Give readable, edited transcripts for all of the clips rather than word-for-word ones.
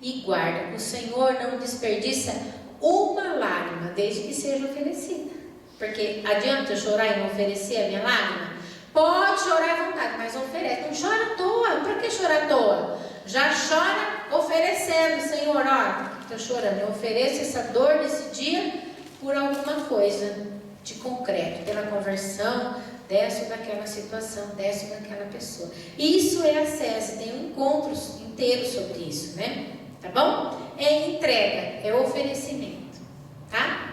e guarda. O Senhor não desperdiça uma lágrima, desde que seja oferecida. Porque adianta eu chorar e não oferecer a minha lágrima? Pode chorar à vontade, mas oferece. Não chora à toa. Para que chorar à toa? Já chora oferecendo. Senhor, olha, estou chorando. Eu ofereço essa dor desse dia por alguma coisa de concreto, pela conversão dessa ou daquela situação, dessa ou daquela pessoa. Isso é acesso. Tem um encontro inteiro sobre isso, né? Tá bom? É entrega, é oferecimento, tá?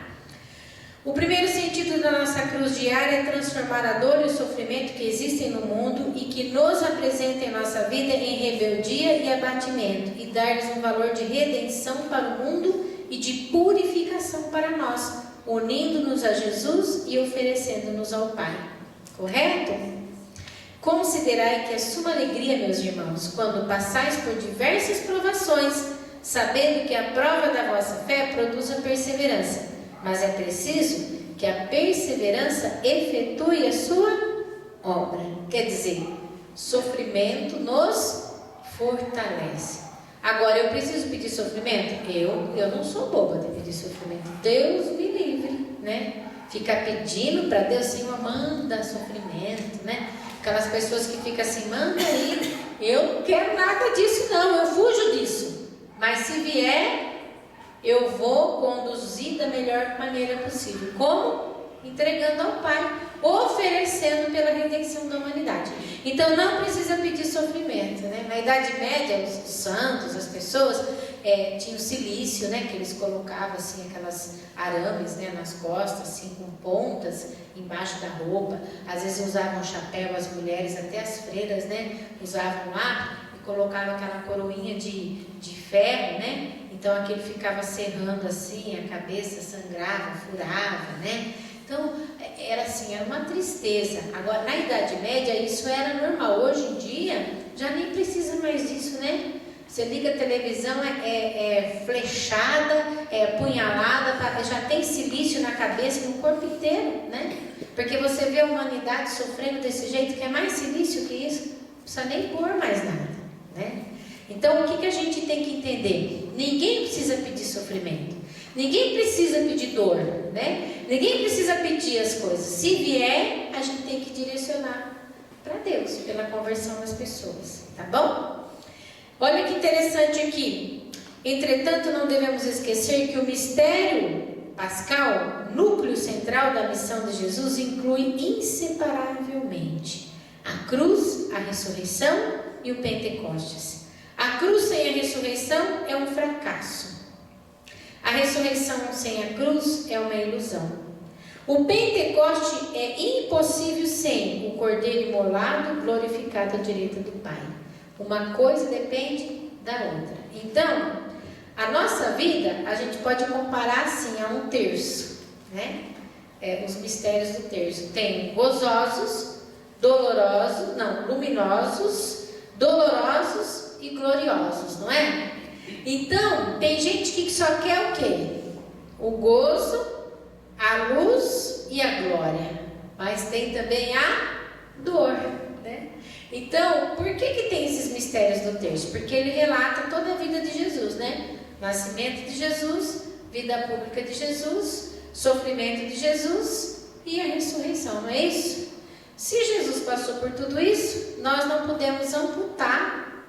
O primeiro sentido da nossa cruz diária é transformar a dor e o sofrimento que existem no mundo e que nos apresenta em nossa vida em rebeldia e abatimento, e dar-lhes um valor de redenção para o mundo e de purificação para nós, unindo-nos a Jesus e oferecendo-nos ao Pai. Correto? Considerai que é suma alegria, meus irmãos, quando passais por diversas provações, sabendo que a prova da vossa fé produz a perseverança. Mas é preciso que a perseverança efetue a sua obra. Quer dizer, sofrimento nos fortalece. Agora, eu preciso pedir sofrimento? Eu não sou boba de pedir sofrimento. Deus me livre, né? Ficar pedindo para Deus, Senhor, manda sofrimento, né? Aquelas pessoas que ficam assim, manda aí. Eu não quero nada disso, não. Eu fujo disso. Mas se vier, eu vou conduzir da melhor maneira possível. Como? Entregando ao Pai, oferecendo pela redenção da humanidade. Então não precisa pedir sofrimento, né? Na Idade Média, os santos, as pessoas tinham silício, né? Que eles colocavam assim, aquelas arames, né? Nas costas, assim, com pontas embaixo da roupa. Às vezes usavam chapéu, as mulheres, até as freiras, né? Usavam lá e colocavam aquela coroinha de ferro, né? Então aquele ficava serrando assim, a cabeça sangrava, furava, né? Então era assim, era uma tristeza. Agora, na Idade Média isso era normal. Hoje em dia já nem precisa mais disso, né? Você liga a televisão, é flechada, é apunhalada, já tem silício na cabeça, no corpo inteiro, né? Porque você vê a humanidade sofrendo desse jeito, que é mais silício que isso, não precisa nem pôr mais nada, né? Então, o que a gente tem que entender? Ninguém precisa pedir sofrimento. Ninguém precisa pedir dor, né? Ninguém precisa pedir as coisas. Se vier, a gente tem que direcionar para Deus, pela conversão das pessoas. Tá bom? Olha que interessante aqui. Entretanto, não devemos esquecer que o mistério pascal, núcleo central da missão de Jesus, inclui inseparavelmente a cruz, a ressurreição e o Pentecostes. A cruz sem a ressurreição é um fracasso. A ressurreição sem a cruz é uma ilusão. O Pentecoste é impossível sem o Cordeiro imolado, glorificado à direita do Pai. Uma coisa depende da outra. Então, a nossa vida, a gente pode comparar assim a um terço, né? Os mistérios do terço. Tem gozosos, luminosos, dolorosos e gloriosos, não é? Então, tem gente que só quer o quê? O gozo, a luz e a glória. Mas tem também a dor, né? Então, por que tem esses mistérios do terço? Porque ele relata toda a vida de Jesus, né? Nascimento de Jesus, vida pública de Jesus, sofrimento de Jesus e a ressurreição, não é isso? Se Jesus passou por tudo isso, nós não podemos amputar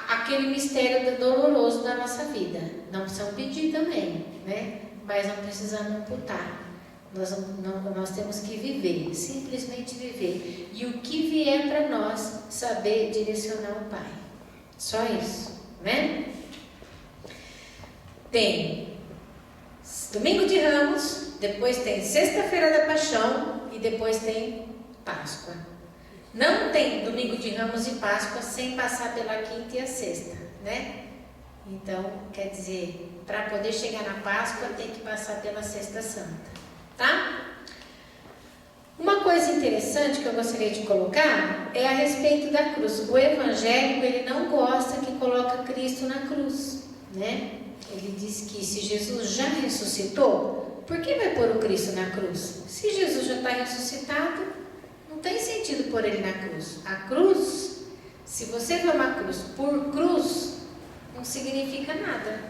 aquele mistério doloroso da nossa vida. Não precisamos pedir também, né? Mas não precisamos amputar. Nós temos que viver, simplesmente viver. E o que vier para nós, saber direcionar o Pai. Só isso, né? Tem Domingo de Ramos, depois tem Sexta-feira da Paixão e depois tem Páscoa. Não tem Domingo de Ramos e Páscoa sem passar pela quinta e a sexta, né? Então, quer dizer, para poder chegar na Páscoa tem que passar pela Sexta Santa, tá? Uma coisa interessante que eu gostaria de colocar é a respeito da cruz. O evangélico, ele não gosta que coloca Cristo na cruz, né? Ele diz que se Jesus já ressuscitou, por que vai pôr o Cristo na cruz? Se Jesus já está ressuscitado, não tem sentido pôr ele na cruz. A cruz, se você vê uma cruz por cruz, não significa nada.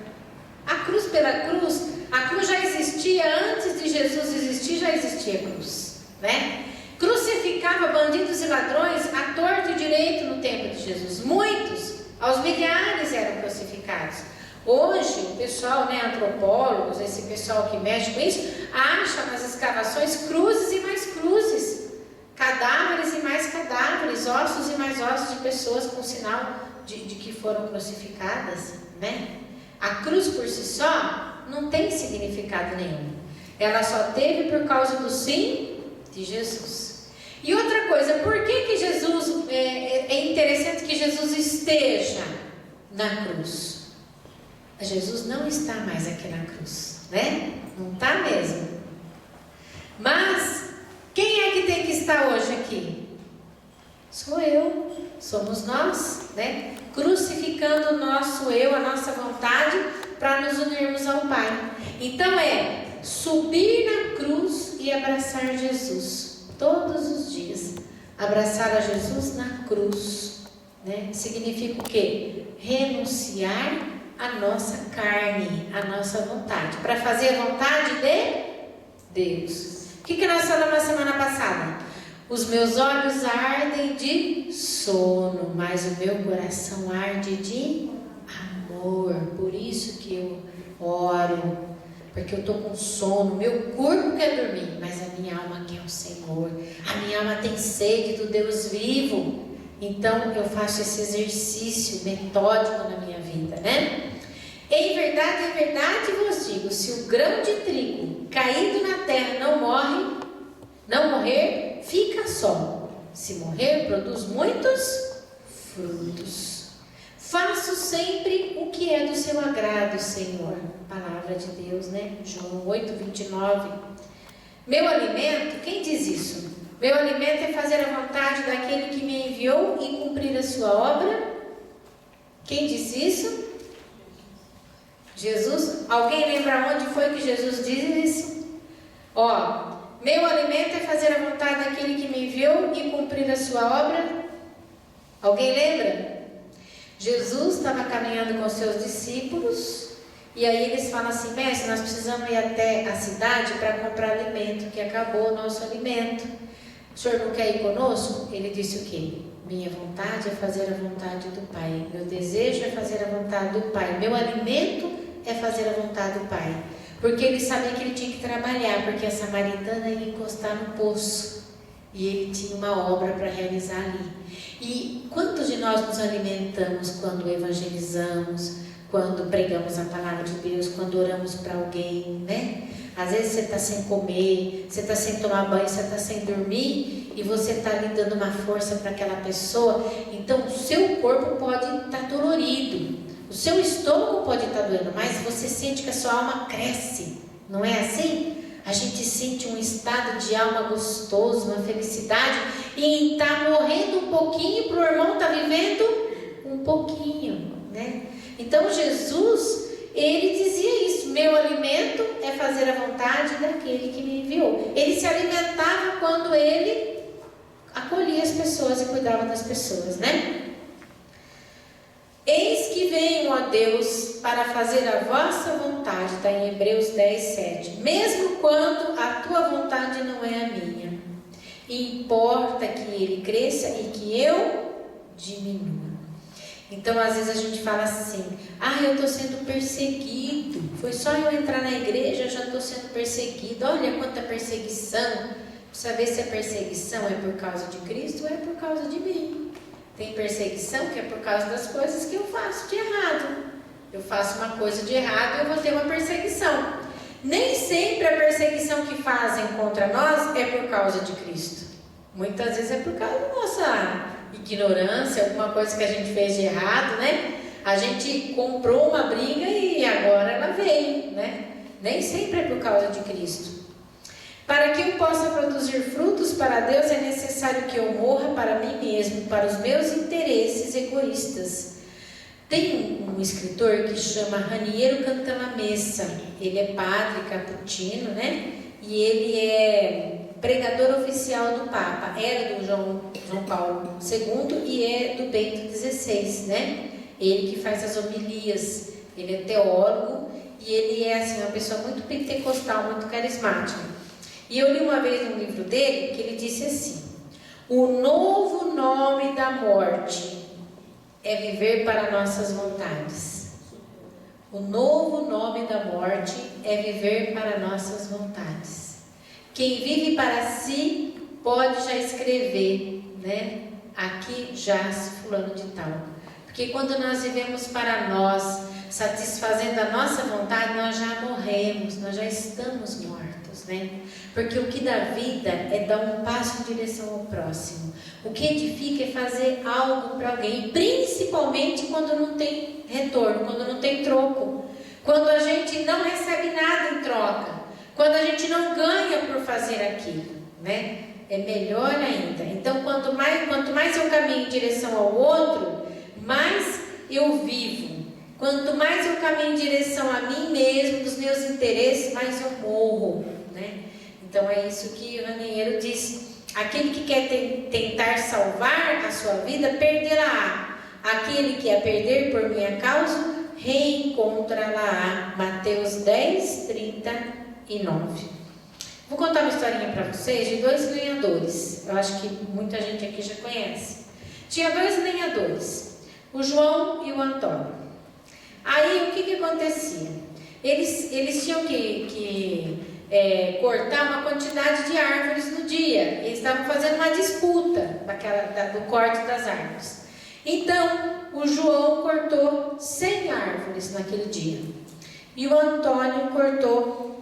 A cruz pela cruz, a cruz já existia antes de Jesus existir, já existia a cruz, né? Crucificava bandidos e ladrões à torta e direito no tempo de Jesus. Muitos, aos milhares, eram crucificados. Hoje, o pessoal, né, antropólogos, esse pessoal que mexe com isso, acha nas escavações cruzes e mais cruzes, cadáveres e mais cadáveres, ossos e mais ossos de pessoas com sinal de que foram crucificadas, né? A cruz por si só não tem significado nenhum. Ela só teve por causa do sim de Jesus. E outra coisa, por que Jesus, é interessante que Jesus esteja na cruz? Jesus não está mais aqui na cruz, né? Não está mesmo. Mas quem é que tem que estar hoje aqui? Sou eu, somos nós, né? Crucificando o nosso eu, a nossa vontade, para nos unirmos ao Pai. Então é subir na cruz e abraçar Jesus todos os dias. Abraçar a Jesus na cruz, né? Significa o quê? Renunciar a nossa carne, a nossa vontade, para fazer a vontade de Deus. O que nós falamos na semana passada? Os meus olhos ardem de sono, mas o meu coração arde de amor. Por isso que eu oro, porque eu estou com sono. Meu corpo quer dormir, mas a minha alma quer o Senhor. A minha alma tem sede do Deus vivo. Então eu faço esse exercício metódico na minha vida, né? Em verdade vos digo, se o grão de trigo caído na terra não morrer, fica só. Se morrer, produz muitos frutos. Faço sempre o que é do seu agrado, Senhor. Palavra de Deus, né? João 8:29. Meu alimento, quem diz isso? Meu alimento é fazer a vontade daquele que me enviou e cumprir a sua obra. Quem disse isso? Jesus. Alguém lembra onde foi que Jesus disse isso? Ó, meu alimento é fazer a vontade daquele que me enviou e cumprir a sua obra. Alguém lembra? Jesus estava caminhando com seus discípulos e aí eles falam assim: mestre, nós precisamos ir até a cidade para comprar alimento, que acabou o nosso alimento. O senhor não quer ir conosco? Ele disse o quê? Minha vontade é fazer a vontade do Pai. Meu desejo é fazer a vontade do Pai. Meu alimento é fazer a vontade do Pai. Porque ele sabia que ele tinha que trabalhar, porque a samaritana ia encostar no poço. E ele tinha uma obra para realizar ali. E quantos de nós nos alimentamos quando evangelizamos, quando pregamos a palavra de Deus, quando oramos para alguém, né? Às vezes você está sem comer, você está sem tomar banho, você está sem dormir e você está ali dando uma força para aquela pessoa. Então o seu corpo pode estar dolorido, o seu estômago pode estar doendo, mas você sente que a sua alma cresce, não é assim? A gente sente um estado de alma gostoso, uma felicidade em estar morrendo um pouquinho para o irmão estar vivendo um pouquinho, né? Então Jesus, ele dizia isso: meu alimento é fazer a vontade daquele que me enviou. Ele se alimentava quando ele acolhia as pessoas e cuidava das pessoas, né? Eis que venho, ó Deus, para fazer a vossa vontade, está em Hebreus 10:7. Mesmo quando a tua vontade não é a minha, importa que ele cresça e que eu diminua. Então às vezes a gente fala assim: eu estou sendo perseguido, foi só eu entrar na igreja, eu já estou sendo perseguido, olha quanta perseguição. Saber se a perseguição é por causa de Cristo ou é por causa de mim. Tem perseguição que é por causa das coisas que eu faço de errado. Eu faço uma coisa de errado e eu vou ter uma perseguição. Nem sempre a perseguição que fazem contra nós é por causa de Cristo. Muitas vezes é por causa da nossa ignorância, alguma coisa que a gente fez de errado, né? A gente comprou uma briga e agora ela veio, né? Nem sempre é por causa de Cristo. Para que eu possa produzir frutos para Deus, é necessário que eu morra para mim mesmo, para os meus interesses egoístas. Tem um escritor que chama Raniero Cantalamessa. Ele é padre caputino, né? E ele é pregador oficial do Papa. Era do João Paulo II e é do Bento XVI, né? Ele que faz as homilias, ele é teólogo e ele é assim, uma pessoa muito pentecostal, muito carismática. E eu li uma vez um livro dele que ele disse assim: o novo nome da morte é viver para nossas vontades. O novo nome da morte é viver para nossas vontades. Quem vive para si pode já escrever, né? Aqui jaz fulano de tal. Porque quando nós vivemos para nós, satisfazendo a nossa vontade, nós já morremos, nós já estamos mortos, né? Porque o que dá vida é dar um passo em direção ao próximo. O que edifica é fazer algo para alguém, principalmente quando não tem retorno, quando não tem troco, quando a gente não recebe nada em troca, quando a gente não ganha por fazer aquilo, né? É melhor ainda. Então, quanto mais eu caminho em direção ao outro, mais eu vivo. Quanto mais eu caminho em direção a mim mesmo, dos meus interesses, mais eu morro, né? Então é isso que o Raniero diz: aquele que quer tentar salvar a sua vida, perderá. Aquele que a perder por minha causa, reencontrá-la. Mateus 10, 39. Vou contar uma historinha para vocês de 2 lenhadores. Eu acho que muita gente aqui já conhece. Tinha 2 lenhadores, o João e o Antônio. Aí o que acontecia? Eles tinham que cortar uma quantidade de árvores no dia. Eles estavam fazendo uma disputa do corte das árvores. Então o João cortou 100 árvores naquele dia e o Antônio cortou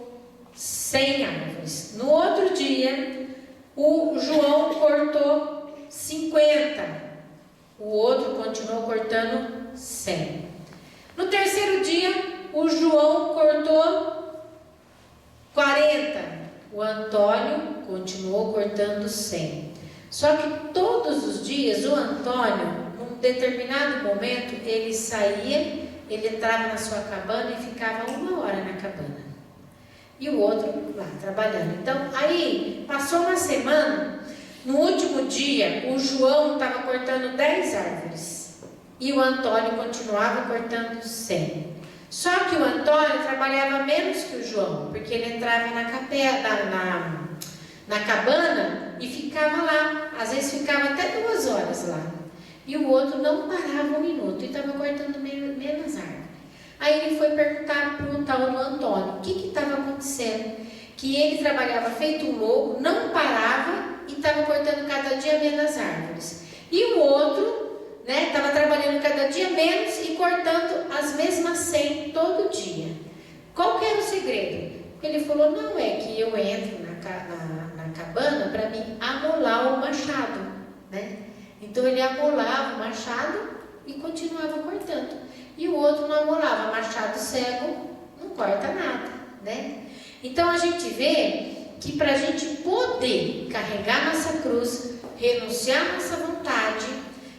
100 árvores. No outro dia, o João cortou 50. O outro continuou cortando 100. No terceiro dia, o João cortou 40. O Antônio continuou cortando 100. Só que todos os dias, o Antônio, num determinado momento, ele saía, ele entrava na sua cabana e ficava 1 hora na cabana. E o outro lá trabalhando. Então, aí passou uma semana. No último dia, o João estava cortando 10 árvores e o Antônio continuava cortando 100. Só que o Antônio trabalhava menos que o João, porque ele entrava na cabana e ficava lá. Às vezes ficava até 2 horas lá. E o outro não parava 1 minuto e estava cortando menos árvores. Aí ele foi perguntar para o tal do Antônio o que estava acontecendo, que ele trabalhava feito um louco, não parava e estava cortando cada dia menos árvores. E o outro, né, estava trabalhando cada dia menos e cortando as mesmas 100 todo dia. Qual que era o segredo? Ele falou: não, é que eu entro na cabana para mim amolar o machado, né? Então ele amolava o machado e continuava cortando. E o outro não amolava, machado cego não corta nada, né? Então a gente vê que para a gente poder carregar nossa cruz, renunciar à nossa vontade,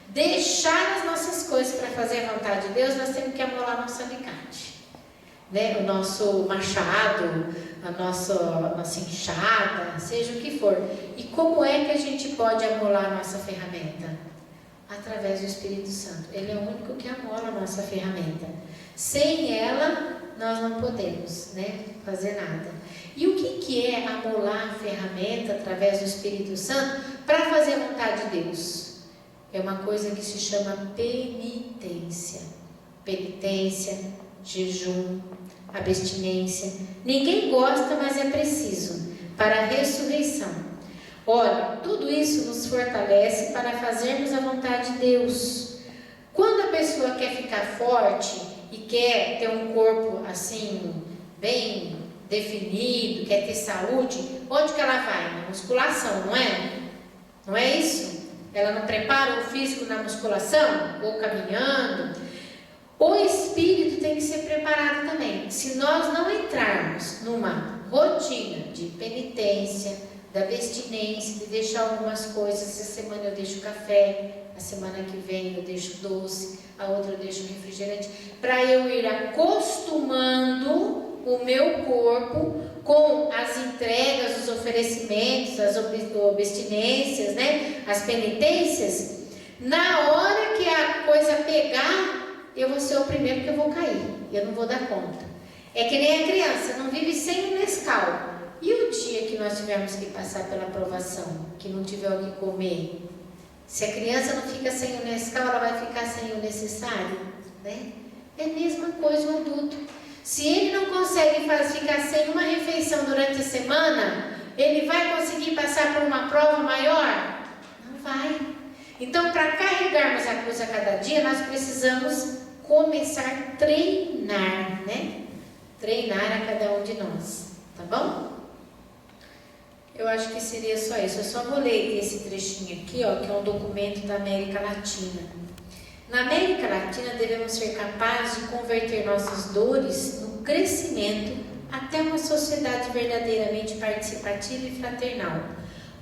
deixar as nossas coisas para fazer a vontade de Deus, nós temos que amolar nosso alicate, né? O nosso machado, a nossa enxada, seja o que for. E como é que a gente pode amolar a nossa ferramenta? Através do Espírito Santo. Ele é o único que amola a nossa ferramenta. Sem ela, nós não podemos, né, fazer nada. E o que é amolar a ferramenta através do Espírito Santo para fazer a vontade de Deus? É uma coisa que se chama penitência. Penitência, jejum, abstinência. Ninguém gosta, mas é preciso para a ressurreição. Olha, tudo isso nos fortalece para fazermos a vontade de Deus. Quando a pessoa quer ficar forte e quer ter um corpo assim, bem definido, quer ter saúde, onde que ela vai? Na musculação, não é? Não é isso? Ela não prepara o físico na musculação? Ou caminhando? O espírito tem que ser preparado também. Se nós não entrarmos numa rotina de penitência, da abstinência, de deixar algumas coisas, essa semana eu deixo café, a semana que vem eu deixo doce, a outra eu deixo refrigerante, para eu ir acostumando o meu corpo com as entregas, os oferecimentos, as abstinências, né? As penitências. Na hora que a coisa pegar, eu vou ser o primeiro que eu vou cair, eu não vou dar conta. É que nem a criança, não vive sem um Nescau. E o dia que nós tivermos que passar pela provação, que não tiver o que comer? Se a criança não fica sem o Nescau, ela vai ficar sem o necessário, né? É a mesma coisa o adulto. Se ele não consegue ficar sem uma refeição durante a semana, ele vai conseguir passar por uma prova maior? Não vai. Então, para carregarmos a cruz a cada dia, nós precisamos começar a treinar, né? Treinar a cada um de nós, tá bom? Eu acho que seria só isso. Eu só vou ler esse trechinho aqui, ó, que é um documento da América Latina. Na América Latina, devemos ser capazes de converter nossas dores no crescimento até uma sociedade verdadeiramente participativa e fraternal.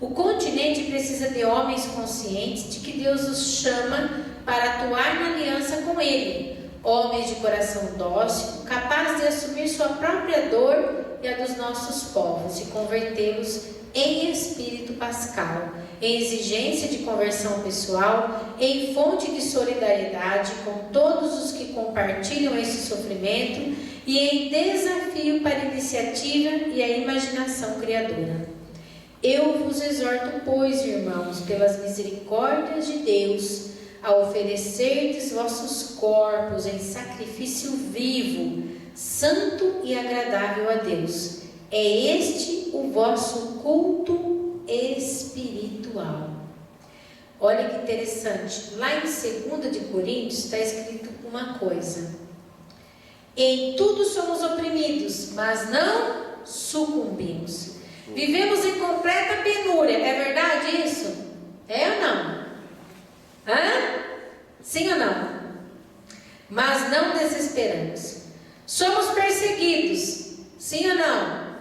O continente precisa de homens conscientes de que Deus os chama para atuar na aliança com Ele. Homens de coração dócil, capazes de assumir sua própria dor e a dos nossos povos e convertê-los em espírito pascal, em exigência de conversão pessoal, em fonte de solidariedade com todos os que compartilham esse sofrimento e em desafio para a iniciativa e a imaginação criadora. Eu vos exorto, pois, irmãos, pelas misericórdias de Deus, a oferecerdes vossos corpos em sacrifício vivo, santo e agradável a Deus. É este o vosso culto espiritual. Olha que interessante. Lá em 2 de Coríntios está escrito uma coisa. Em tudo somos oprimidos, mas não sucumbimos. Vivemos em completa penúria. É verdade isso? É ou não? Hã? Sim ou não? Mas não desesperamos. Somos perseguidos. Sim ou não?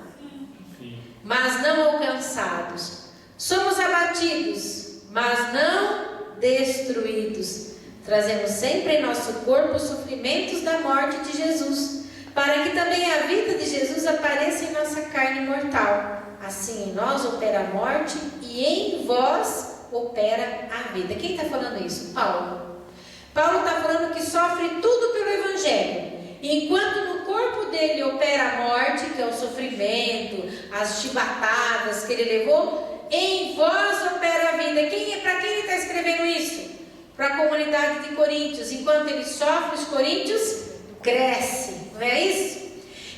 Sim. Mas não alcançados. Somos abatidos, mas não destruídos. Trazemos sempre em nosso corpo os sofrimentos da morte de Jesus, para que também a vida de Jesus apareça em nossa carne mortal. Assim em nós opera a morte e em vós opera a vida. Quem está falando isso? Paulo. Paulo está falando que sofre tudo pelo Evangelho. Enquanto no corpo dele opera a morte, que é o sofrimento, as chibatadas que ele levou, em vós opera a vida. Para quem ele está escrevendo isso? Para a comunidade de Coríntios. Enquanto ele sofre, os coríntios crescem. Não é isso?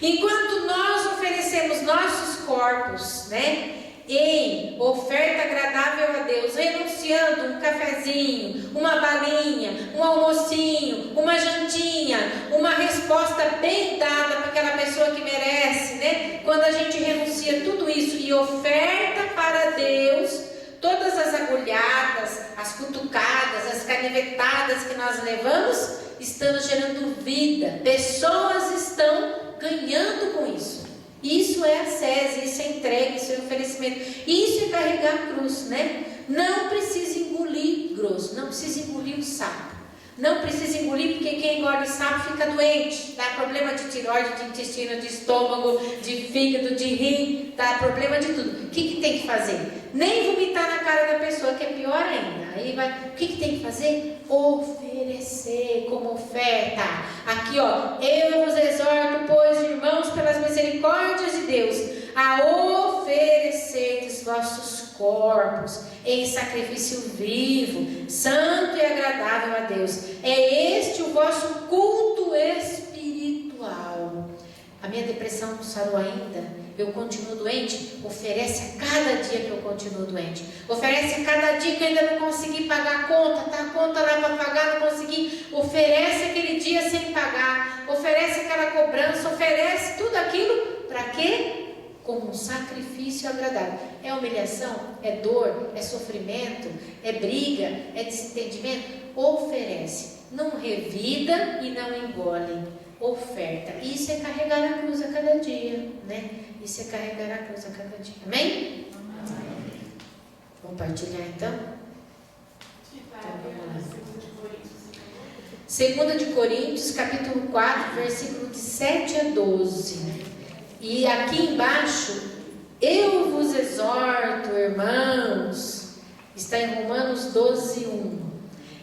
Enquanto nós oferecemos nossos corpos, né, em oferta agradável a Deus, renunciando um cafezinho, uma balinha, um almocinho, uma jantinha, uma resposta bem dada para aquela pessoa que merece, né? Quando a gente renuncia tudo isso e oferta para Deus, todas as agulhadas, as cutucadas, as canivetadas que nós levamos, estão gerando vida. Pessoas estão ganhando com isso. Isso é ascese, isso é entrega, isso é oferecimento. Isso é carregar a cruz, né? Não precisa engolir grosso, não precisa engolir o sapo. Não precisa engolir, porque quem engole sapo fica doente. Dá problema de tireoide, de intestino, de estômago, de fígado, de rim. Dá problema de tudo. O que tem que fazer? Nem vomitar na cara da pessoa, que é pior ainda. Aí vai, o que tem que fazer? Oferecer como oferta. Aqui, ó. Eu vos exorto, pois, irmãos, pelas misericórdias de Deus, a oferecerdes vossos corpos em sacrifício vivo, santo e agradável a Deus. É este o vosso culto espiritual. A minha depressão não sarou ainda. Eu continuo doente. Oferece a cada dia que eu continuo doente. Oferece a cada dia que eu ainda não consegui pagar a conta. Tá a conta lá para pagar, não consegui. Oferece aquele dia sem pagar. Oferece aquela cobrança. Oferece tudo aquilo. Para quê? Como um sacrifício agradável. É humilhação, é dor, é sofrimento, é briga, é desentendimento. Oferece. Não revida e não engole. Oferta. Isso é carregar a cruz a cada dia, né? Isso é carregar a cruz a cada dia. Amém? Amém. Vamos partilhar então? Então vamos lá. 2 de Coríntios, capítulo 4, versículo de 7 a 12. E aqui embaixo, eu vos exorto, irmãos, está em Romanos 12, 1.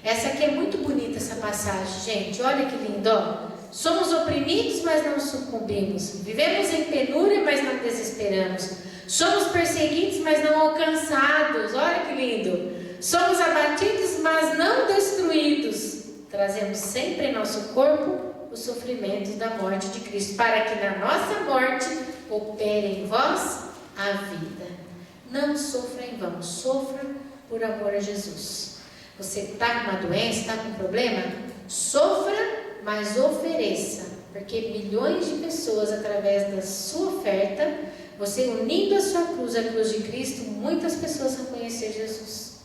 Essa aqui é muito bonita, essa passagem, gente. Olha que lindo, ó. Somos oprimidos, mas não sucumbimos. Vivemos em penúria, mas não desesperamos. Somos perseguidos, mas não alcançados. Olha que lindo. Somos abatidos, mas não destruídos. Trazemos sempre em nosso corpo os sofrimentos da morte de Cristo, para que na nossa morte opere em vós a vida. Não sofra em vão, sofra por amor a Jesus. Você está com uma doença, está com um problema? Sofra, mas ofereça, porque milhões de pessoas, através da sua oferta, você unindo a sua cruz, a cruz de Cristo, muitas pessoas vão conhecer Jesus.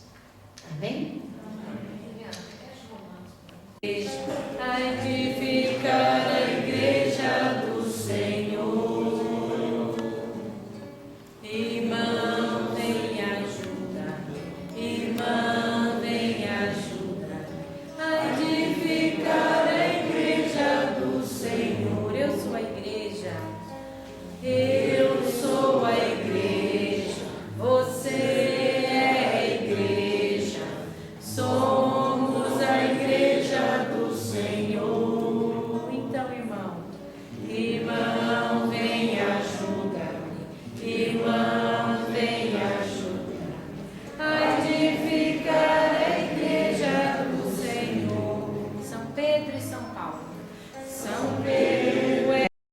Amém? Amém.